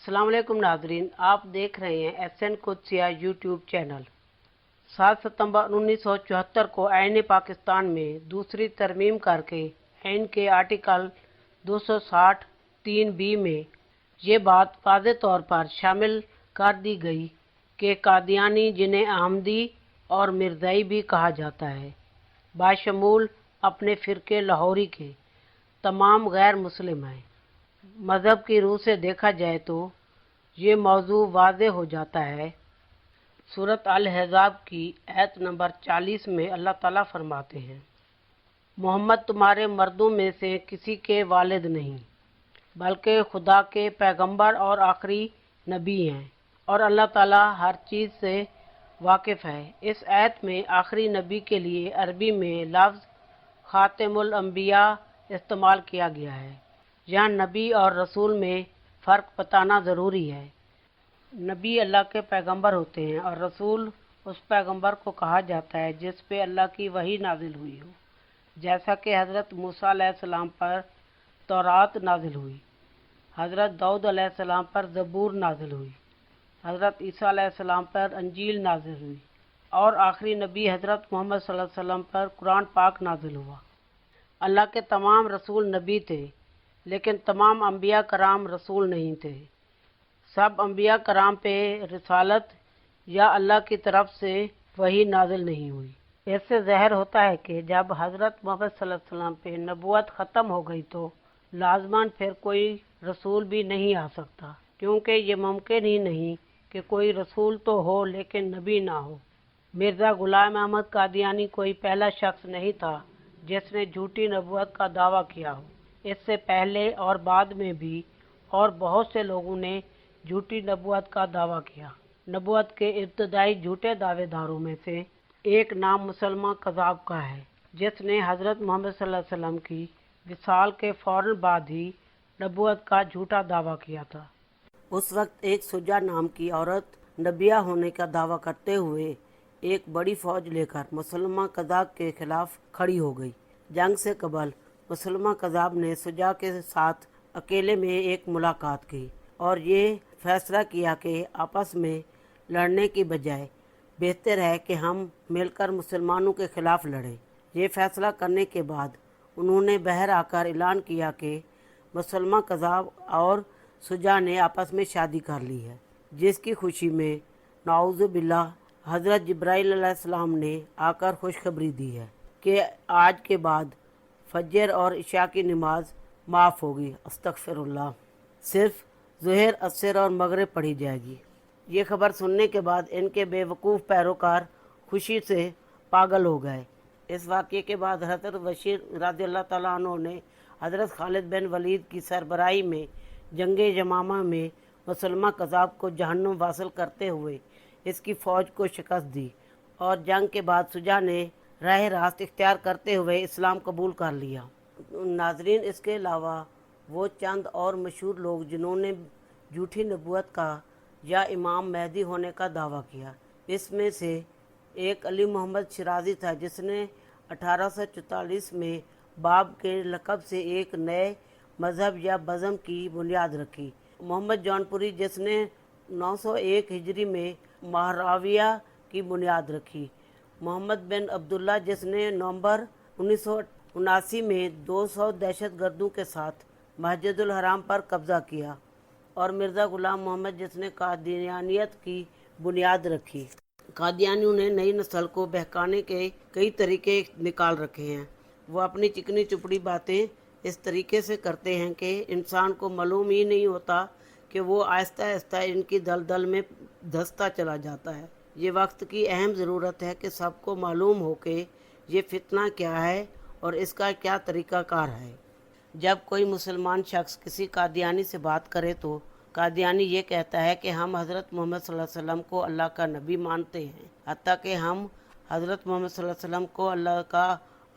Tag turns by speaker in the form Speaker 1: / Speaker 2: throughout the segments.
Speaker 1: अस्सलाम वालेकुम नाजरीन, आप देख रहे हैं एसएन कुदसिया यूट्यूब चैनल। 7 सितंबर 1974 को आईन पाकिस्तान में दूसरी तरमीम करके आईन के आर्टिकल 260 3B में ये बात वाज़े तौर पर शामिल कर दी गई कि कादियानी, जिन्हें अहमदी और मिर्ज़ाई भी कहा जाता है, बाशमूल अपने फ़िरके लाहौरी के तमाम गैर मुस्लिम हैं। मज़हब की रूह से देखा जाए तो ये मौजू वाज़े हो जाता है। सूरत अल-अहज़ाब की आयत नंबर 40 में अल्लाह ताला फरमाते हैं, मोहम्मद तुम्हारे मर्दों में से किसी के वालिद नहीं, बल्कि खुदा के पैगंबर और आखिरी नबी हैं, और अल्लाह ताला हर चीज़ से वाकिफ़ है। इस आयत में आखिरी नबी के लिए अरबी में लफ्ज़ ख़ातिमुल अंबिया इस्तेमाल किया गया है। यहाँ नबी और रसूल में फ़र्क बताना ज़रूरी है। नबी अल्लाह के पैगंबर होते हैं और रसूल उस पैगंबर को कहा जाता है जिस पे अल्लाह की वही नाजिल हुई हो, जैसा कि हज़रत मूसा अलैहिस्सलाम पर तौरात नाजिल हुई, हज़रत दाऊद अलैहिस्सलाम पर ज़बूर नाजिल हुई, हज़रत ईसा अलैहिस्सलाम पर अंजील नाजिल हुई, और आखिरी नबी हज़रत मोहम्मद सल्लल्लाहु अलैहि वसल्लम पर कुरान पाक नाजिल हुआ। अल्लाह के तमाम रसूल नबी थे, लेकिन तमाम अम्बिया कराम रसूल नहीं थे। सब अम्बिया कराम पे रिसालत या अल्लाह की तरफ से वही नाजिल नहीं हुई। इससे ज़ाहिर होता है कि जब हज़रत मोहम्मद सल्लल्लाहु अलैहि वसल्लम पे नबूवत ख़त्म हो गई तो लाज़मन फिर कोई रसूल भी नहीं आ सकता, क्योंकि ये मुमकिन ही नहीं कि कोई रसूल तो हो लेकिन नबी ना हो। मिर्ज़ा ग़ुलाम अहमद कादियानी कोई पहला शख्स नहीं था जिसने झूठी नबूवत का दावा किया हो। इससे पहले और बाद में भी और बहुत से लोगों ने झूठी नबूवत का दावा किया। नबूवत के इब्तदाई झूठे दावेदारों में से एक नाम मुसलमा कज़ाब का है, जिसने हज़रत मोहम्मद सल्लल्लाहु अलैहि वसल्लम की विसाल के फ़ौरन बाद ही नबूवत का झूठा दावा किया था। उस वक्त एक सुजा नाम की औरत नबिया होने का दावा करते हुए एक बड़ी फ़ौज लेकर मुसलमा कज़ाब के खिलाफ खड़ी हो गई। जंग से कबल मुसलमा कज़ाब ने सुजा के साथ अकेले में एक मुलाकात की और ये फैसला किया कि आपस में लड़ने की बजाय बेहतर है कि हम मिलकर मुसलमानों के खिलाफ लड़ें। ये फैसला करने के बाद उन्होंने बाहर आकर ऐलान किया कि मुसलमा कज़ाब और सुजा ने आपस में शादी कर ली है, जिसकी खुशी में नाऊज़ु बिल्लाह हज़रत जिब्राइल अलैहिस्सलाम ने आकर खुशखबरी दी है कि आज के बाद फजर और इशा की नमाज माफ़ होगी। अस्तगफिरुल्लाह, सिर्फ ज़ुहर, असर और मगरिब पढ़ी जाएगी। ये खबर सुनने के बाद इनके बेवकूफ़ पैरोकार खुशी से पागल हो गए। इस वाक़े के बाद हज़रत बशीर रज़ियल्लाहु तआला अन्हु ने हज़रत खालिद बिन वलीद की सरबराही में जंगे यमामा में मुसलमा कज़ाब को जहन्नुम वासिल करते हुए इसकी फ़ौज को शिकस्त दी, और जंग के बाद सुजा ने राह रास्त इख्तियार करते हुए इस्लाम कबूल कर लिया। नाजरीन, इसके अलावा वो चंद और मशहूर लोग जिन्होंने झूठी नबूवत का या इमाम महदी होने का दावा किया, इसमें से एक अली मोहम्मद शिराज़ी था, जिसने 1844 में बाब के लक़ब से एक नए मज़हब या बज़म की बुनियाद रखी। मोहम्मद जौनपुरी, जिसने 901 हिजरी में महाराविया की बुनियाद रखी। मोहम्मद बिन अब्दुल्ला, जिसने नवंबर 1979 में 200 दहशतगर्दों के साथ मस्जिदुल हराम पर कब्ज़ा किया, और मिर्ज़ा ग़ुलाम मोहम्मद, जिसने कादियानियत की बुनियाद रखी। कादियानियों ने नई नस्ल को बहकाने के कई तरीके निकाल रखे हैं। वो अपनी चिकनी चुपड़ी बातें इस तरीके से करते हैं कि इंसान को मालूम ही नहीं होता कि वो आहिस्ता आहिस्ता इनकी दलदल में धंसता चला जाता है। ये वक्त की अहम ज़रूरत है कि सबको मालूम हो कि ये फितना क्या है और इसका क्या तरीक़ाकार है। जब कोई मुसलमान शख्स किसी कादियानी से बात करे तो कादियानी ये कहता है कि हम हज़रत मोहम्मद सल्लल्लाहु अलैहि वसल्लम को अल्लाह का नबी मानते हैं, हत्ता कि हम हज़रत मोहम्मद सल्लल्लाहु अलैहि वसल्लम को अल्लाह का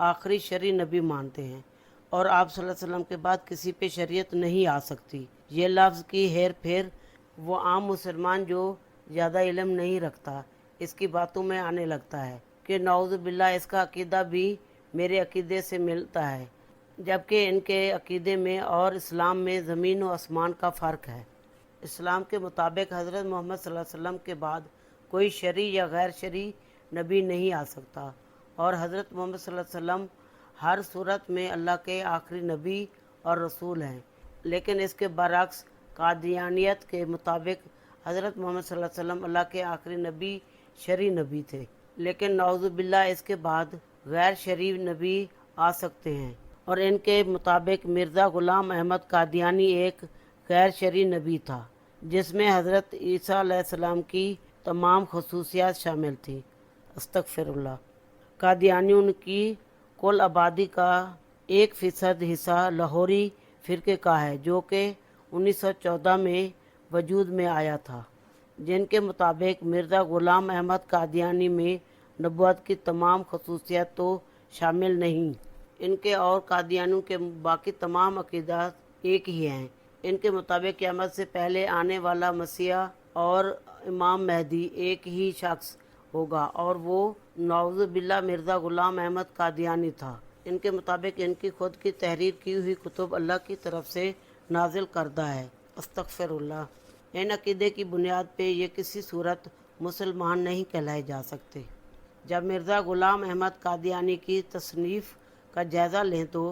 Speaker 1: आखिरी शरई नबी मानते हैं, और आप सल्लल्लाहु अलैहि वसल्लम के बाद किसी पे शरीयत नहीं आ सकती। ये लफ्ज़ की हेर फेर वो आम मुसलमान जो ज़्यादा इल्म नहीं रखता इसकी बातों में आने लगता है कि नाऊज़ु बिल्लाह इसका अकीदा भी मेरे अकीदे से मिलता है, जबकि इनके अकीदे में और इस्लाम में ज़मीन व आसमान का फ़र्क है। اسلام کے مطابق حضرت محمد صلی اللہ علیہ وسلم کے بعد کوئی شرعی یا غیر شرعی نبی نہیں آ سکتا، اور حضرت محمد صلی اللہ علیہ وسلم ہر صورت میں اللہ کے آخری نبی اور رسول ہیں۔ لیکن اس کے برعکس قادیانیت کے مطابق حضرت محمد صلی اللہ علیہ وسلم اللہ کے آخری نبی، شرعی نبی تھے، لیکن نعوذ باللہ اس کے بعد غیر شرعی نبی آ سکتے ہیں، اور ان کے مطابق مرزا غلام احمد قادیانی ایک غیر شرعی نبی تھا جس میں حضرت عیسیٰ علیہ السلام کی تمام خصوصیات شامل تھیں۔ استغفر اللہ۔ قادیانیوں کی کل آبادی کا 1% حصہ لاہوری فرقے کا ہے جو کہ 1914 میں وجود میں آیا تھا، جن کے مطابق مرزا غلام احمد قادیانی میں نبوت کی تمام خصوصیات تو شامل نہیں۔ ان کے اور قادیانیوں کے باقی تمام عقیدات ایک ہی ہیں۔ ان کے مطابق قیامت سے پہلے آنے والا مسیح اور امام مہدی ایک ہی شخص ہوگا، اور وہ نعوذ باللہ مرزا غلام احمد قادیانی تھا۔ ان کے مطابق ان کی خود کی تحریر کی ہوئی کتب اللہ کی طرف سے نازل کردہ ہے۔ استغفر اللہ۔ ان عقیدے کی بنیاد پہ یہ کسی صورت مسلمان نہیں کہلائے جا سکتے۔ جب مرزا غلام احمد قادیانی کی تصنیف کا جائزہ لیں تو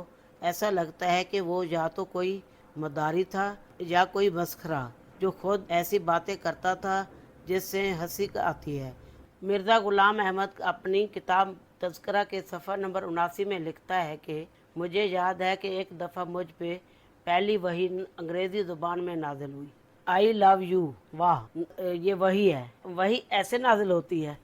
Speaker 1: ایسا لگتا ہے کہ وہ یا تو کوئی مداری تھا یا کوئی مسخرہ جو خود ایسی باتیں کرتا تھا جس سے ہنسی آتی ہے۔ مرزا غلام احمد اپنی کتاب تذکرہ کے صفحہ نمبر 79 میں لکھتا ہے کہ مجھے یاد ہے کہ ایک دفعہ مجھ پہ پہلی وحی انگریزی زبان میں نازل ہوئی۔ آئی لو یو، واہ، یہ وحی ہے۔ وحی ایسے نازل ہوتی ہے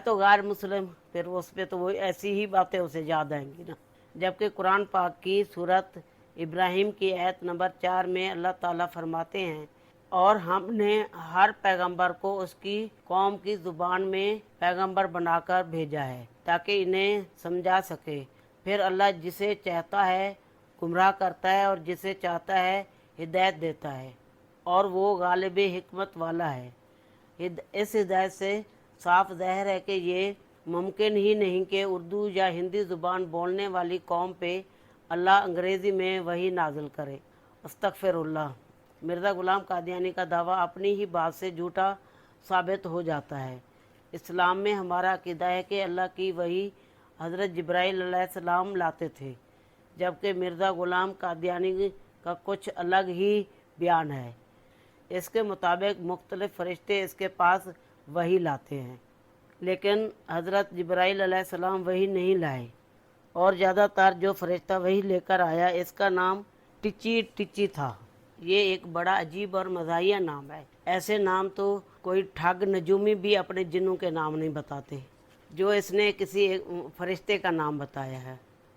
Speaker 1: تو غیر مسلم، پھر اس پہ تو وہ ایسی ہی باتیں اسے یاد آئیں گی نا۔ جبکہ قرآن پاک کی سورت ابراہیم کی آیت نمبر 4 میں اللہ تعالیٰ فرماتے ہیں، اور ہم نے ہر پیغمبر کو اس کی قوم کی زبان میں پیغمبر بنا کر بھیجا ہے تاکہ انہیں سمجھا سکے۔ پھر اللہ جسے چاہتا ہے گمراہ کرتا ہے اور جسے چاہتا ہے ہدایت دیتا ہے، اور وہ غالب حکمت والا ہے۔ اس ہدایت سے صاف ظاہر ہے کہ یہ ممکن ہی نہیں کہ اردو یا ہندی زبان بولنے والی قوم پہ اللہ انگریزی میں وحی نازل کرے۔ استغفر اللہ۔ مرزا غلام قادیانی کا دعویٰ اپنی ہی بات سے جھوٹا ثابت ہو جاتا ہے۔ اسلام میں ہمارا عقیدہ ہے کہ اللہ کی وحی حضرت جبرائیل علیہ السلام لاتے تھے، جبکہ مرزا غلام قادیانی کا کچھ الگ ہی بیان ہے۔ اس کے مطابق مختلف فرشتے اس کے پاس وحی لاتے ہیں، لیکن حضرت جبرائیل علیہ السلام وحی نہیں لائے، اور زیادہ تر جو فرشتہ وحی لے کر آیا اس کا نام ٹچی ٹچی تھا۔ یہ ایک بڑا عجیب اور مزاحیہ نام ہے۔ ایسے نام تو کوئی ٹھگ نجومی بھی اپنے جنوں کے نام نہیں بتاتے جو اس نے کسی ایک فرشتے کا نام بتایا ہے،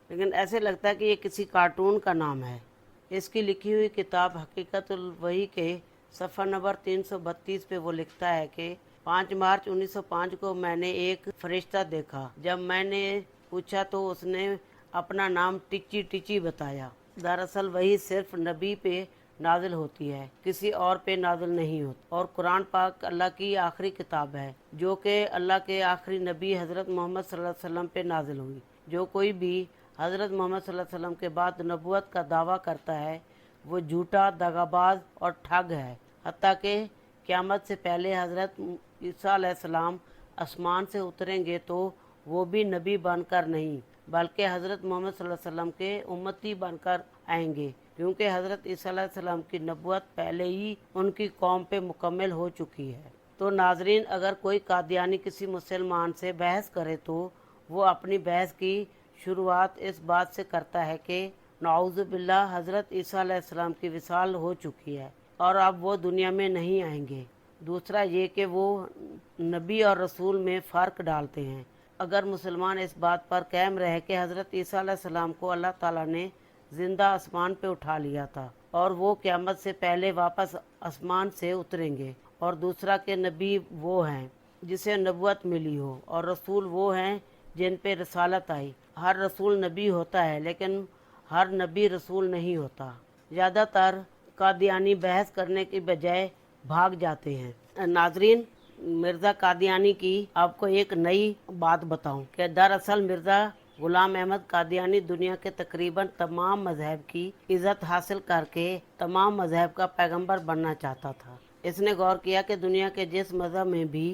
Speaker 1: لیکن ایسے لگتا ہے کہ یہ کسی کارٹون کا نام ہے۔ اس کی لکھی ہوئی کتاب حقیقت الوحی کے صفحہ نمبر 332 پہ وہ لکھتا ہے کہ 5 مارچ 1905 کو میں نے ایک فرشتہ دیکھا۔ جب میں نے پوچھا تو اس نے اپنا نام ٹچی ٹچی بتایا۔ دراصل وہی صرف نبی پہ نازل ہوتی ہے، کسی اور پہ نازل نہیں ہوتی، اور قرآن پاک اللہ کی آخری کتاب ہے جو کہ اللہ کے آخری نبی حضرت محمد صلی اللہ علیہ وسلم پہ نازل ہوئی۔ جو کوئی بھی حضرت محمد صلی اللہ علیہ وسلم کے بعد نبوت کا دعویٰ کرتا ہے وہ جھوٹا، دغاباز اور ٹھگ ہے، حتیٰ کہ قیامت سے پہلے حضرت عیسیٰ علیہ السلام آسمان سے اتریں گے تو وہ بھی نبی بن کر نہیں بلکہ حضرت محمد صلی اللہ علیہ وسلم کے امتی بن کر آئیں گے، کیونکہ حضرت عیسیٰ علیہ السلام کی نبوت پہلے ہی ان کی قوم پہ مکمل ہو چکی ہے۔ تو ناظرین، اگر کوئی قادیانی کسی مسلمان سے بحث کرے تو وہ اپنی بحث کی شروعات اس بات سے کرتا ہے کہ نعوذ باللہ حضرت عیسیٰ علیہ السلام کی وصال ہو چکی ہے اور اب وہ دنیا میں نہیں آئیں گے۔ دوسرا یہ کہ وہ نبی اور رسول میں فرق ڈالتے ہیں۔ اگر مسلمان اس بات پر قائم رہے کہ حضرت عیسیٰ علیہ السلام کو اللہ تعالیٰ نے زندہ آسمان پہ اٹھا لیا تھا اور وہ قیامت سے پہلے واپس آسمان سے اتریں گے، اور دوسرا کہ نبی وہ ہیں جسے نبوت ملی ہو، اور رسول وہ ہیں جن پہ رسالت آئی۔ ہر رسول نبی ہوتا ہے لیکن ہر نبی رسول نہیں ہوتا۔ زیادہ تر قادیانی بحث کرنے کی بجائے بھاگ جاتے ہیں۔ ناظرین، مرزا قادیانی کی آپ کو ایک نئی بات بتاؤں کہ دراصل مرزا गुलाम अहमद कादियानी दुनिया के तकरीबन तमाम मजहब की इज्जत हासिल करके तमाम मजहब का पैगंबर बनना चाहता था। इसने गौर किया कि दुनिया के जिस मजहब में भी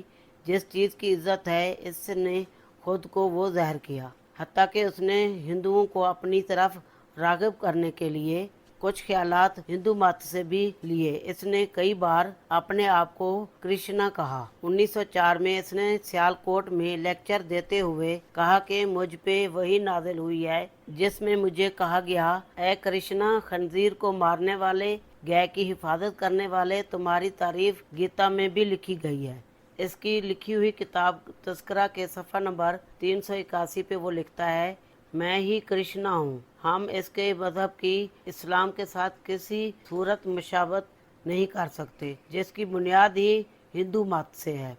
Speaker 1: जिस चीज़ की इज्जत है, इसने खुद को वो ज़हर किया। हत्ता कि उसने हिंदुओं को अपनी तरफ राग़िब करने के लिए कुछ ख्यालात हिंदू मत से भी लिए। इसने कई बार अपने आप को कृष्णा कहा। 1904 में इसने सियालकोट में लेक्चर देते हुए कहा कि मुझ पे वही नाजिल हुई है जिसमें मुझे कहा गया, ऐ कृष्णा, खंजीर को मारने वाले, गाय की हिफाजत करने वाले, तुम्हारी तारीफ गीता में भी लिखी गई है। इसकी लिखी हुई किताब तस्करा के सफ़ा नंबर 381 पे वो लिखता है, मैं ही कृष्णा हूँ। हम इसके मजहब की इस्लाम के साथ किसी सूरत मुशाबत नहीं कर सकते, जिसकी बुनियाद ही हिंदू मत से है।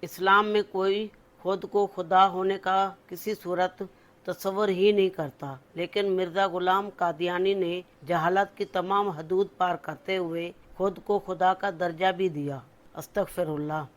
Speaker 1: इस्लाम में कोई खुद को खुदा होने का किसी सूरत तस्वर ही नहीं करता, लेकिन मिर्ज़ा गुलाम कादियानी ने जहालत की तमाम हदूद पार करते हुए खुद को खुदा का दर्जा भी दिया। अस्तगफिरुल्लाह,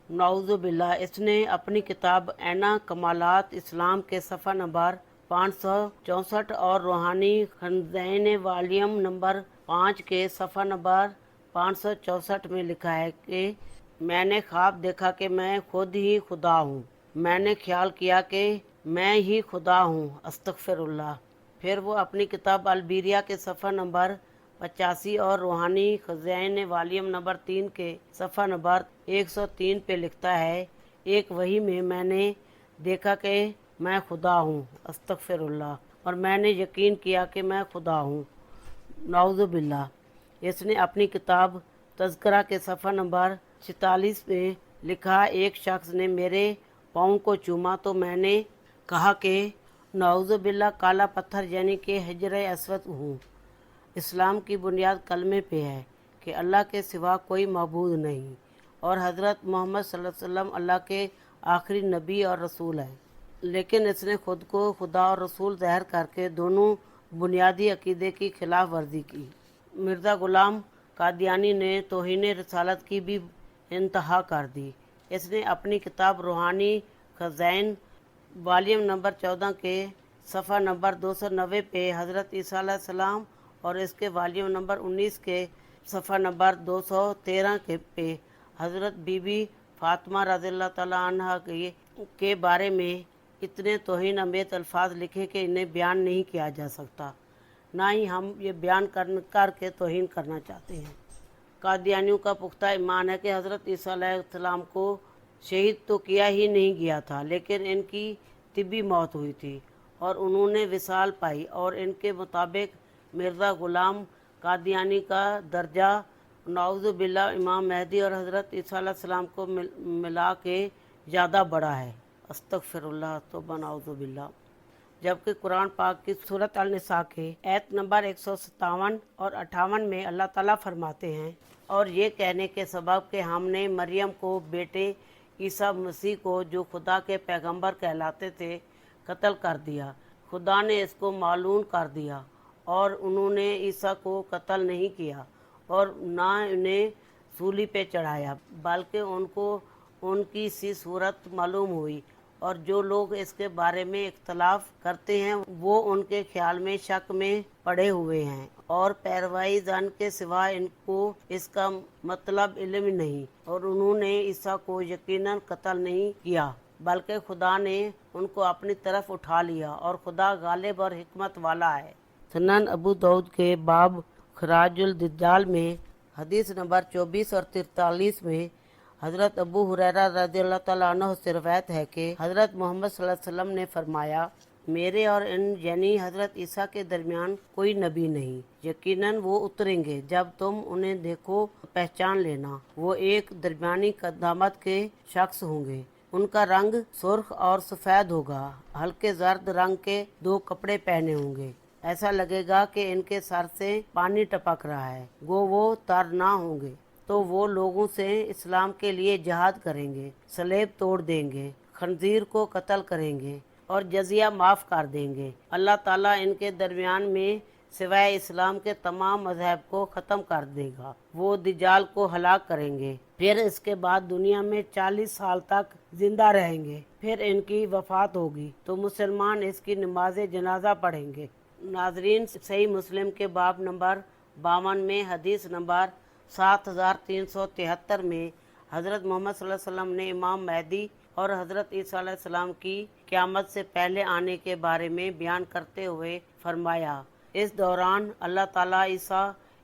Speaker 1: नाउज़ु बिल्लाह। इसने अपनी किताब ऐना कमालात इस्लाम के सफ़ा नंबर 564 और रूहानी खज़ाइन वॉल्यूम नंबर 5 के सफ़ा नंबर 564 में लिखा है कि मैंने ख्वाब देखा कि मैं खुद ही खुदा हूँ। मैंने ख्याल किया कि मैं ही खुदा हूँ। अस्तगफिरुल्लाह। फिर वो अपनी किताब अलबीरिया के सफ़ा नंबर 85 और रूहानी खज़ाइन वॉल्यूम नंबर 3 के सफ़ा नंबर 103 पे लिखता है, एक वही में मैंने देखा कि मैं खुदा हूँ। अस्तगफिरुल्लाह। और मैंने यकीन किया कि मैं खुदा हूँ। नाउज़ु बिल्लाह। इसने अपनी किताब तज़किरा के सफ़ा नंबर 46 में लिखा, एक शख्स ने मेरे पाँव को चूमा तो मैंने कहा कि नाउज़ु बिल्लाह, काला पत्थर यानी कि हजर अस्वद हूँ। इस्लाम की बुनियाद कलमे पे है कि अल्लाह के सिवा कोई मबूद नहीं और हज़रत मोहम्मद सल्लल्लाहु अलैहि वसल्लम अल्लाह के आखिरी नबी और रसूल है। लेकिन इसने खुद को खुदा और रसूल ज़ाहिर करके दोनों बुनियादी अकीदे की खिलाफ वर्जी की। मिर्ज़ा गुलाम कादियानी ने तौहीन रिसालत की भी इंतहा कर दी। इसने अपनी किताब रूहानी खज़ाइन वॉल्यूम नंबर 14 के सफ़ा नंबर 290 पे हज़रत ईसा अलैहिस्सलाम और इसके वॉल्यूम नंबर 19 के सफ़ा नंबर 213 पे हज़रत बीबी फ़ातिमा रज़ियल्लाहु तआला अन्हा के बारे में इतने तौहीन अमेज़ अल्फाज लिखे कि इन्हें बयान नहीं किया जा सकता, ना ही हम ये बयान करके तौहीन करना चाहते हैं। कादियानियों का पुख्ता ईमान है कि हज़रत ईसा अलैहिस्सलाम को शहीद तो किया ही नहीं गया था, लेकिन इनकी तिब्बी मौत हुई थी और उन्होंने विसाल पाई, और इनके मुताबिक मिर्ज़ा गुलाम कादियानी का दर्जा नाउज़ु बिल्लाह इमाम मेहदी और हज़रत ईसा अलैहिस्सलाम को मिला के ज़्यादा बड़ा है। अस्तगफिरुल्लाह, तौबा नाउज़ु बिल्लाह। जबकि कुरान पाक की सूरत अल-निसा के आयत नंबर 157 और 58 में अल्लाह ताला फरमाते हैं, और ये कहने के सबब कि हमने मरियम को बेटे ईसा मसीह को जो खुदा के पैगंबर कहलाते थे कत्ल कर दिया। खुदा ने इसको मालूम कर दिया और उन्होंने ईसा को कत्ल नहीं किया और ना उन्हें सूली पे चढ़ाया, बल्कि उनको उनकी सी सूरत मालूम हुई, और जो लोग इसके बारे में इख्तलाफ करते हैं वो उनके ख्याल में शक में पड़े हुए हैं और पैरवाई जान के सिवा इनको इसका मतलब इल्म नहीं, और उन्होंने ईसा को यकीनन कत्ल नहीं किया, बल्कि खुदा ने उनको अपनी तरफ उठा लिया और खुदा गालिब और हिकमत वाला है। सुनन अबू दाऊद के बाब खराजुल दज्जाल में हदीस नंबर 24 और 43 में हज़रत अबू हुरैरा रज़ियल्लाहु तआला अन्हु से रवायत है कि हज़रत मोहम्मद सल्लल्लाहु अलैहि वसल्लम ने फरमाया, मेरे और इन यानी हज़रत ईसा के दरमियान कोई नबी नहीं, यकीनन वो उतरेंगे, जब तुम उन्हें देखो पहचान लेना, वो एक दरमियानी कदामत के शख्स होंगे। उनका रंग सुर्ख और सफ़ेद होगा, हल्के जर्द रंग के 2 कपड़े पहने होंगे, ऐसा लगेगा कि इनके सर से पानी टपक रहा है, वो तर ना होंगे। तो वो लोगों से इस्लाम के लिए जिहाद करेंगे, सलेब तोड़ देंगे, खंजीर को कत्ल करेंगे और जजिया माफ़ कर देंगे। अल्लाह ताला इनके दरमियान में सिवाय इस्लाम के तमाम मजहब को ख़त्म कर देगा। वो दज्जाल को हलाक करेंगे, फिर इसके बाद दुनिया में 40 साल तक जिंदा रहेंगे, फिर इनकी वफात होगी तो मुसलमान इसकी नमाज जनाजा पढ़ेंगे। नाजरीन, सही मुस्लिम के बाब नंबर 52 में हदीस नंबर 7373 में हज़रत मोहम्मद सल्लल्लाहु अलैहि वसल्लम ने इमाम महदी और हज़रत ईसा अलैहिस्सलाम की क़यामत से पहले आने के बारे में बयान करते हुए फरमाया, इस दौरान अल्लाह ताला ईसा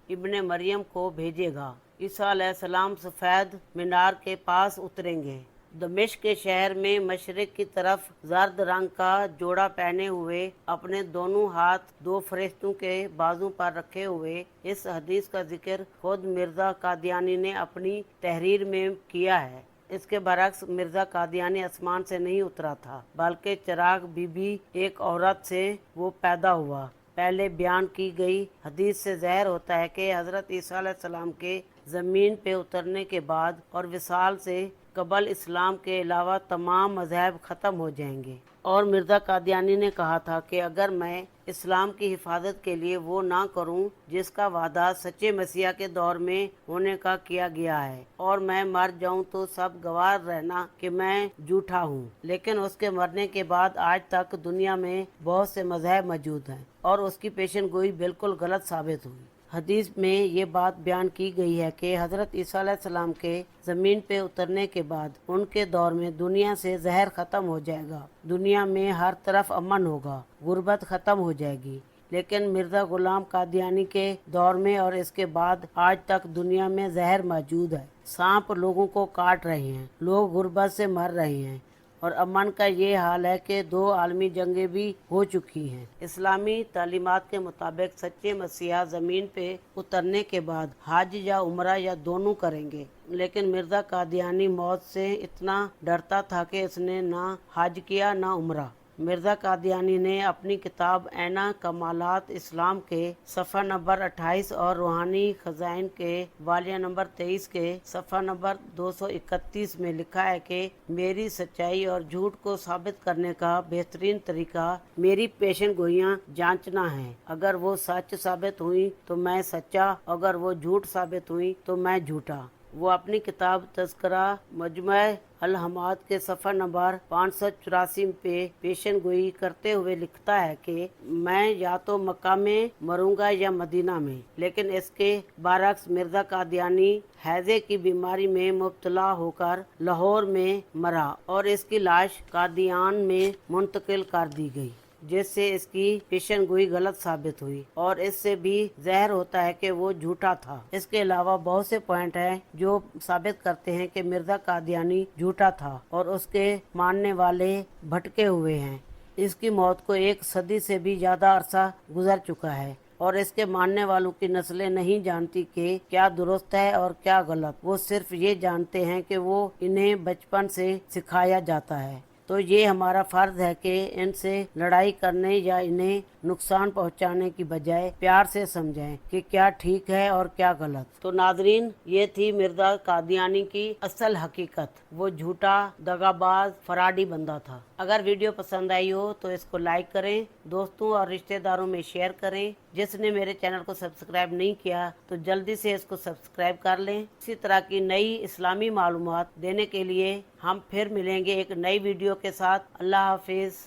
Speaker 1: इब्ने मरियम को भेजेगा। ईसा अलैहिस्सलाम सफ़ेद मीनार के पास उतरेंगे। दमिश्क के शहर में मशरिक की तरफ जर्द रंग का जोड़ा पहने हुए, अपने दोनों हाथ दो फरिश्तों के बाजू पर रखे हुए। इस हदीस का जिक्र खुद मिर्ज़ा कादियानी ने अपनी तहरीर में किया है। इसके बरक्स मिर्ज़ा कादियानी आसमान से नहीं उतरा था, बल्कि चिराग बीबी एक औरत से वो पैदा हुआ। पहले बयान की गई हदीस से ज़ाहिर होता है कि हज़रत ईसा अलैहिस्सलाम के ज़मीन पे उतरने के बाद और विसाल से कबल इस्लाम के अलावा तमाम मज़हब ख़त्म हो जाएंगे। और मिर्ज़ा कादियानी ने कहा था कि अगर मैं इस्लाम की हिफाजत के लिए वो ना करूं जिसका वादा सच्चे मसीहा के दौर में होने का किया गया है, और मैं मर जाऊं तो सब गवाह रहना कि मैं झूठा हूं। लेकिन उसके मरने के बाद आज तक दुनिया में बहुत से मज़हब मौजूद हैं और उसकी पेशन गोई बिल्कुल गलत साबित हुई। हदीस में ये बात बयान की गई है कि हज़रत ईसा अलैहिस्सलाम के ज़मीन पे उतरने के बाद उनके दौर में दुनिया से जहर ख़त्म हो जाएगा, दुनिया में हर तरफ अमन होगा, गुर्बत ख़त्म हो जाएगी। लेकिन मिर्ज़ा गुलाम कादियानी के दौर में और इसके बाद आज तक दुनिया में जहर मौजूद है। सांप लोगों को काट रहे हैं, लोग गुर्बत से मर रहे हैं और अमन का ये हाल है कि 2 आलमी जंगें भी हो चुकी हैं। इस्लामी तालीमात के मुताबिक सच्चे मसीहा ज़मीन पे उतरने के बाद हज या उम्रा या दोनों करेंगे। लेकिन मिर्ज़ा कादियानी मौत से इतना डरता था कि इसने ना हज किया ना उम्रा। मिर्ज़ा कादियानी ने अपनी किताब ऐना कमालात इस्लाम के सफ़ा नंबर 28 और रूहानी खजाइन के वालिया नंबर 23 के सफ़ा नंबर 231 में लिखा है कि मेरी सच्चाई और झूठ को साबित करने का बेहतरीन तरीका मेरी पेशन गोइयाँ जांचना है। अगर वो सच साबित हुई तो मैं सच्चा, अगर वो झूठ साबित हुई तो मैं झूठा। वो अपनी किताब तज़किरा मजमुआ अल हमाद के सफ़ा नंबर 584 पे पेशन गोई करते हुए लिखता है कि मैं या तो मक्का में मरूंगा या मदीना में। लेकिन इसके बरअक्स मिर्ज़ा कादियानी हैज़े की बीमारी में मुब्तला होकर लाहौर में मरा और इसकी लाश कादियान में मुंतकिल कर दी गई, जिससे इसकी पेशन गोई गलत साबित हुई और इससे भी ज़ाहिर होता है कि वो झूठा था। इसके अलावा बहुत से पॉइंट हैं जो साबित करते हैं कि मिर्ज़ा कादियानी झूठा था और उसके मानने वाले भटके हुए हैं। इसकी मौत को 1 सदी से भी ज़्यादा अरसा गुजर चुका है और इसके मानने वालों की नस्लें नहीं जानती कि क्या दुरुस्त है और क्या गलत। वो सिर्फ ये जानते हैं कि वो इन्हें बचपन से सिखाया जाता है। तो ये हमारा फर्ज है कि इनसे लड़ाई करने या इन्हें नुकसान पहुंचाने की बजाय प्यार से समझें कि क्या ठीक है और क्या गलत। तो नाजरीन, ये थी मिर्ज़ा कादियानी की असल हकीकत। वो झूठा, दगाबाज, फराडी बंदा था। अगर वीडियो पसंद आई हो तो इसको लाइक करें, दोस्तों और रिश्तेदारों में शेयर करें। जिसने मेरे चैनल को सब्सक्राइब नहीं किया तो जल्दी से इसको सब्सक्राइब कर लें। इसी तरह की नई इस्लामी मालूमात देने के लिए हम फिर मिलेंगे एक नई वीडियो के साथ। अल्लाह हाफिज़।